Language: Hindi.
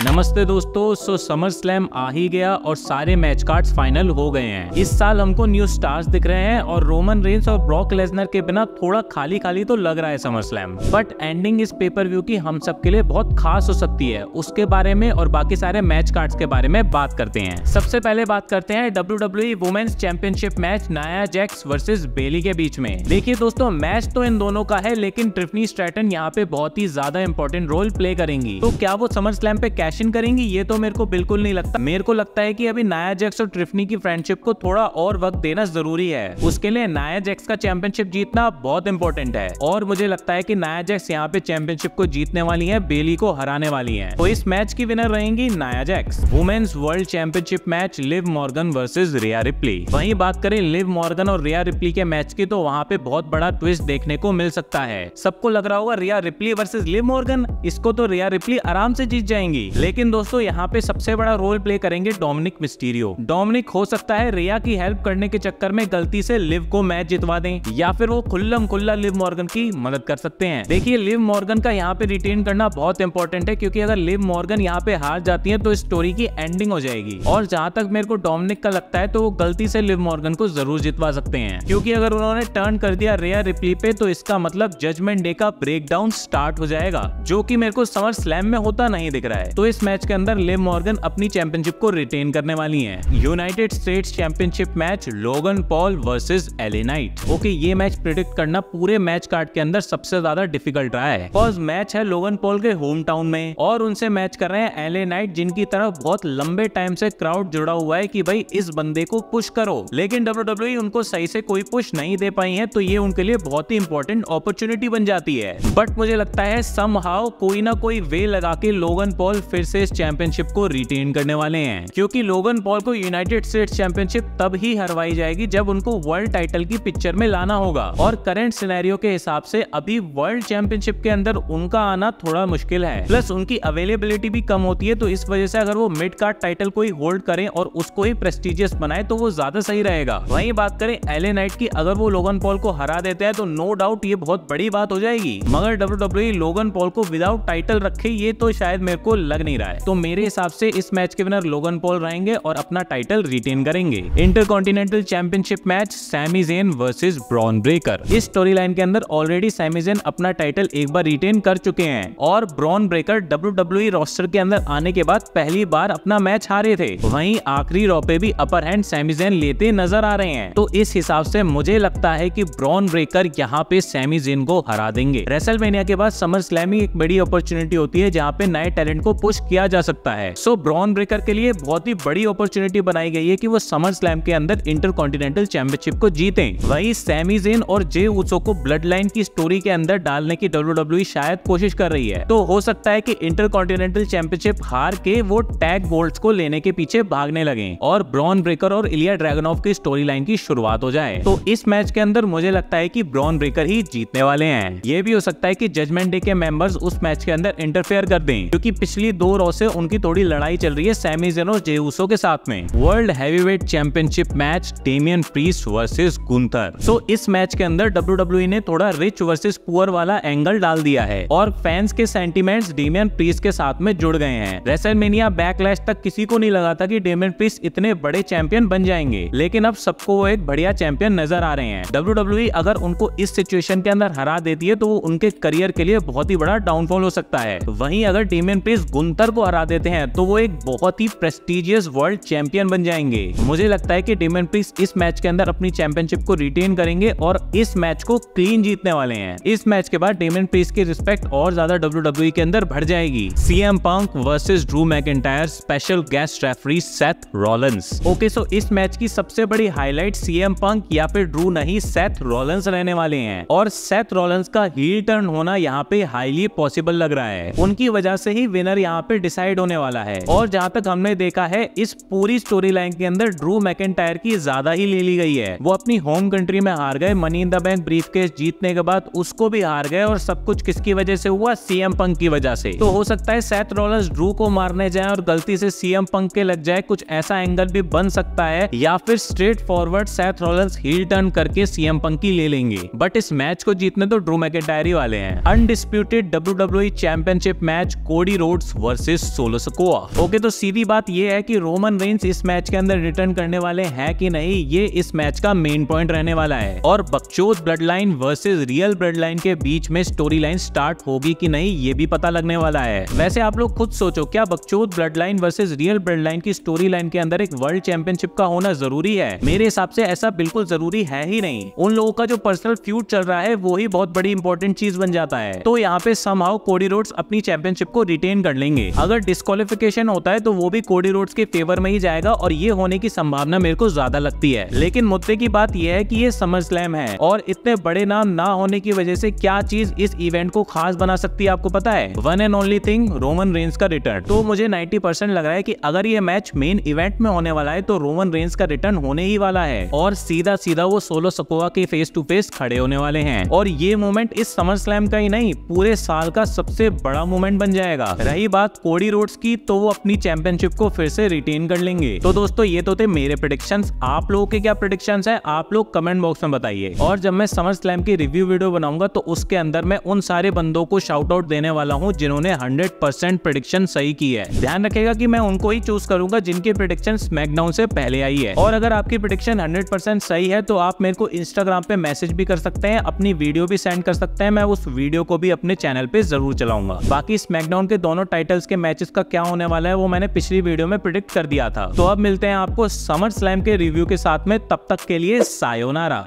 नमस्ते दोस्तों, समर स्लैम आ ही गया और सारे मैच कार्ड्स फाइनल हो गए हैं। इस साल हमको न्यू स्टार्स दिख रहे हैं और रोमन रेंस और ब्रॉक लेसनर के बिना थोड़ा खाली खाली तो लग रहा है समर स्लैम। बट एंडिंग इस पेपर व्यू की हम सब के लिए बहुत खास हो सकती है। उसके बारे में और बाकी सारे मैच कार्ड्स के बारे में बात करते हैं। सबसे पहले बात करते हैं WWE women's championship match Nia Jax versus Bayley के बीच में। देखिए दोस्तों, मैच तो इन दोनों का है, लेकिन ट्रिफनी स्ट्रैटन यहाँ पे बहुत ही ज्यादा इंपॉर्टेंट रोल प्ले करेंगी। तो क्या वो समर स्लैम पे कैश इन करेंगी? ये तो मेरे को बिल्कुल नहीं लगता। मेरे को लगता है कि अभी नाया जैक्स और ट्रिफनी की फ्रेंडशिप को थोड़ा और वक्त देना जरूरी है। उसके लिए नाया जैक्स का चैंपियनशिप जीतना बहुत इंपॉर्टेंट है और मुझे लगता है कि नाया जैक्स यहाँ पे चैंपियनशिप को जीतने वाली है, बेली को हराने वाली है। तो इस मैच की विनर रहेंगी Nia Jax. Women's world championship match Liv Morgan versus Rhea Ripley. वहीं बात करें लिव मॉर्गन और रिया रिप्ली के मैच की, तो वहाँ पे बहुत बड़ा ट्विस्ट देखने को मिल सकता है। सबको लग रहा होगा रिया रिप्ली वर्सेस लिव मॉर्गन, इसको तो रिया रिप्ली आराम से जीत जाएंगी। लेकिन दोस्तों यहाँ पे सबसे बड़ा रोल प्ले करेंगे डोमिनिक मिस्टीरियो। डोमिनिक हो सकता है रिया की हेल्प करने के चक्कर में गलती से लिव को मैच जितवा दें, या फिर वो खुल्लम खुल्ला लिव मॉर्गन की मदद कर सकते हैं। देखिए लिव मॉर्गन का यहाँ पे रिटेन करना बहुत इंपॉर्टेंट है, क्योंकि अगर लिव मॉर्गन यहाँ पे हार जाती है तो स्टोरी की एंडिंग हो जाएगी। और जहाँ तक मेरे को डोमिनिक का लगता है तो वो गलती से लिव मॉर्गन को जरूर जितवा सकते हैं, क्योंकि अगर उन्होंने टर्न कर दिया रिया रिप्ली पे तो इसका मतलब जजमेंट डे का ब्रेकडाउन स्टार्ट हो जाएगा, जो कि मेरे को समर स्लैम में होता नहीं दिख रहा है। तो इस मैच के अंदर लिव मॉर्गन अपनी चैंपियनशिप को रिटेन करने वाली हैं। United states championship match Logan Paul versus LA Knight. Okay, ये मैच प्रेडिक्ट करना पूरे मैच कार्ड के अंदर सबसे ज्यादा डिफिकल्ट रहा है। बिकॉज़ मैच है लोगन पॉल के होम टाउन में और उनसे मैच कर रहे हैं एले नाइट, जिनकी तरफ बहुत लंबे टाइम से क्राउड जुड़ा हुआ है कि भाई इस बंदे को पुश करो। लेकिन WWE उनको सही से कोई पुश नहीं दे पाई है, तो ये उनके लिए बहुत ही इंपॉर्टेंट अपॉर्चुनिटी बन जाती है। बट मुझे लगता है समहाउ कोई ना कोई वे लगा के लोगन पॉल फिर से इस चैंपियनशिप को रिटेन करने वाले हैं, क्योंकि लोगन पॉल को यूनाइटेड स्टेट्स चैंपियनशिप तब ही हरवाई जाएगी जब उनको वर्ल्ड टाइटल की पिक्चर में लाना होगा। और करंट सिनेरियो के हिसाब से अभी वर्ल्ड चैंपियनशिप के अंदर उनका आना थोड़ा मुश्किल है, प्लस उनकी अवेलेबिलिटी भी कम होती है। तो इस वजह से अगर वो मिड कार्ड टाइटल कोई होल्ड करें और उसको ही प्रेस्टिजियस बनाए तो वो ज्यादा सही रहेगा। वहीं बात करें एले नाइट की, अगर वो लोगन पॉल को हरा देते हैं तो नो डाउट ये बहुत बड़ी बात हो जाएगी। मगर WWE लोगन पॉल को विदाउट टाइटल रखे ये तो शायद मेरे को लग नहीं रहा है। तो मेरे हिसाब से इस मैच के विनर लोगन पॉल रहेंगे और अपना टाइटल रिटेन करेंगे। Intercontinental championship match Sami Zayn versus Bron Breakker. इस स्टोरी लाइन के अंदर ऑलरेडी सैमी ज़ेन अपना टाइटल एक बार रिटेन कर चुके हैं और ब्रॉन ब्रेकर WWE रोस्टर के अंदर आने के बाद पहली बार अपना मैच हारे थे। वहीं आखिरी रॉ पे भी अपर हैंड सैमी ज़ेन लेते नजर आ रहे हैं। तो इस हिसाब से मुझे लगता है कि ब्रॉन ब्रेकर यहाँ पे सैमी ज़ेन को हरा देंगे। रेसलमेनिया के बाद समर स्लैम एक बड़ी अपॉर्चुनिटी होती है जहाँ पे नए टैलेंट को पुश किया जा सकता है। सो ब्रॉन ब्रेकर के लिए बहुत ही बड़ी अपॉर्चुनिटी बनाई गई है कि वो समर स्लैम के अंदर इंटरकॉन्टिनेंटल चैंपियनशिप को जीतें। वहीं सैमी ज़ेन और जे उसो को ब्लड लाइन की स्टोरी के अंदर डालने की WWE शायद कोशिश कर रही है। तो हो सकता है कि इंटरकॉन्टिनेंटल चैंपियनशिप हार के वो टैग गोल्ड्स को लेने के पीछे भागने लगे और ब्रॉन ब्रेकर और इलिया ड्रैगनोव की स्टोरी लाइन की शुरुआत हो जाए। तो इस मैच के अंदर मुझे लगता है कि ब्रॉन ब्रेकर ही जीतने वाले हैं। ये भी हो सकता है कि जजमेंट डे के मेंबर्स उस मैच के अंदर इंटरफेयर कर दें, क्योंकि पिछली 2 रॉ से उनकी थोड़ी लड़ाई चल रही है सैमी ज़ेन और जे उसो के साथ में। World heavyweight championship match Damian Priest versus Gunther. So इस मैच के अंदर WWE ने थोड़ा रिच वर्सेस पुअर वाला एंगल डाल दिया है और फैंस के सेंटीमेंट्स डेमियन प्रीस्ट के साथ में जुड़ गए हैं। रेसलमेनिया बैकलैश तक किसी को नहीं लगा था कि डेमियन प्रीस्ट इतने बड़े चैंपियन बन जाएंगे, लेकिन अब सबको वो एक बढ़िया चैंपियन नजर आ रहे हैं। WWE अगर उनको इस सिचुएशन के अंदर हरा देती है तो वो उनके करियर के लिए बहुत ही बड़ा डाउनफॉल हो सकता है। वहीं अगर डेमियन प्रीस्ट गुंथर को हरा देते हैं तो वो एक बहुत ही प्रेस्टिजियस वर्ल्ड चैंपियन बन जाएंगे। मुझे लगता है कि डेमियन प्रीस्ट इस मैच के अंदर अपनी चैंपियनशिप को रिटेन करेंगे और इस मैच को क्लीन जीतने वाले हैं। इस मैच के बाद डेमियन प्रीस्ट की रिस्पेक्ट और ज्यादा WWE के अंदर बढ़ जाएगी। CM Punk versus Drew McIntyre, special guest referee Seth Rollins. Okay, so इस मैच की सबसे बड़ी हाईलाइट CM पंक या फिर ड्रू नहीं, सेथ रॉलिंस रहने वाले हैं और सेथ रॉलिंस का हील टर्न होना यहाँ पे हाईली पॉसिबल लग रहा है। उनकी वजह से ही विनर यहाँ पे डिसाइड होने वाला है। और जहाँ तक हमने देखा है इस पूरी स्टोरी लाइन के अंदर ड्रू मैकिंटायर की ज्यादा ही ले ली गई है। वो अपनी होम कंट्री में हार गए, money in the bank briefcase जीतने के बाद उसको भी हार गए और सब कुछ किसकी वजह से हुआ? CM पंक की वजह से। तो हो सकता है सेथ रॉलिंस ड्रू को मारने जाए और गलती से CM पंक के लग जाए, कुछ ऐसा एंगल भी बन सकता है, या फिर straight forward Seth Rollins heel turn करके CM पंक की ले लेंगे। बट इस मैच को जीतने तो ड्रू मैकिंटायर ही वाले हैं। Undisputed WWE championship match Cody Rhodes versus solo Sikoa. Okay, तो सीधी बात ये है कि रोमन रेंस इस मैच के अंदर रिटर्न करने वाले हैं कि नहीं, ये इस मैच का मेन पॉइंट रहने वाला है। और बकचोद bloodline versus real bloodline के बीच में स्टोरी लाइन स्टार्ट होगी कि नहीं, ये भी पता लगने वाला है। वैसे आप लोग खुद सोचो, क्या बकचोद bloodline versus real bloodline की स्टोरी लाइन के अंदर एक वर्ल्ड चैंपियनशिप का होना जरूरी है? मेरे हिसाब से ऐसा बिल्कुल जरूरी है ही नहीं। उन लोगों का जो पर्सनल फ्यूड चल रहा है वो ही बहुत बड़ी इंपॉर्टेंट चीज बन जाता है। तो यहाँ पे समहाउ कोडी रोड्स अपनी चैंपियनशिप को रिटेन कर लेंगे। अगर डिस्क्वालिफिकेशन होता है तो वो भी कोडी रोड्स के फेवर में ही जाएगा और ये होने की संभावना मेरे को ज्यादा लगती है। लेकिन मुद्दे की बात यह है कि ये समर स्लैम है और इतने बड़े नाम ना होने की वजह से क्या चीज इस इवेंट को खास बना सकती है आपको पता है? One and only thing, Roman Reigns का रिटर्न। तो मुझे 90% लग रहा है कि अगर ये मैच मेन इवेंट में होने वाला है तो रोमन रेंस का रिटर्न होने ही वाला है और सीधा सीधा वो सोलो सिकोआ के फेस टू फेस खड़े होने वाले हैं। और ये मोमेंट इस समर स्लैम का ही नहीं, पूरे साल का सबसे बड़ा मोमेंट बन जाएगा। रही बात कोडी रोड्स की, तो वो अपनी चैंपियनशिप को फिर से रिटेन कर लेंगे। तो दोस्तों ये तो थे मेरे प्रेडिक्शंस। आप लोगों के क्या प्रेडिक्शंस हैं, आप लोग कमेंट बॉक्स में बताइए। और जब मैं समर स्लैम की रिव्यू वीडियो बनाऊंगा तो उसके अंदर मैं उन सारे बंदों को शाउट आउट देने वाला हूं जिन्होंने 100% प्रेडिक्शन सही की है। ध्यान रखिएगा कि मैं उनको ही चूज करूंगा जिनकी प्रेडिक्शन स्मैकडाउन से पहले आई है। और अगर आपकी प्रेडिक्शन 100% सही है तो आप मेरे को इंस्टाग्राम पे मैसेज भी कर सकते हैं, अपनी वीडियो भी सेंड कर सकते हैं। मैं उस वीडियो को भी अपने चैनल पे जरूर चलाऊंगा। बाकी स्मैकडाउन के दोनों टाइटल्स के मैचेस का क्या होने वाला है वो मैंने पिछली वीडियो में प्रेडिक्ट कर दिया था। तो अब मिलते हैं आपको समर स्लैम के रिव्यू के साथ में, तब तक के लिए सायोनारा।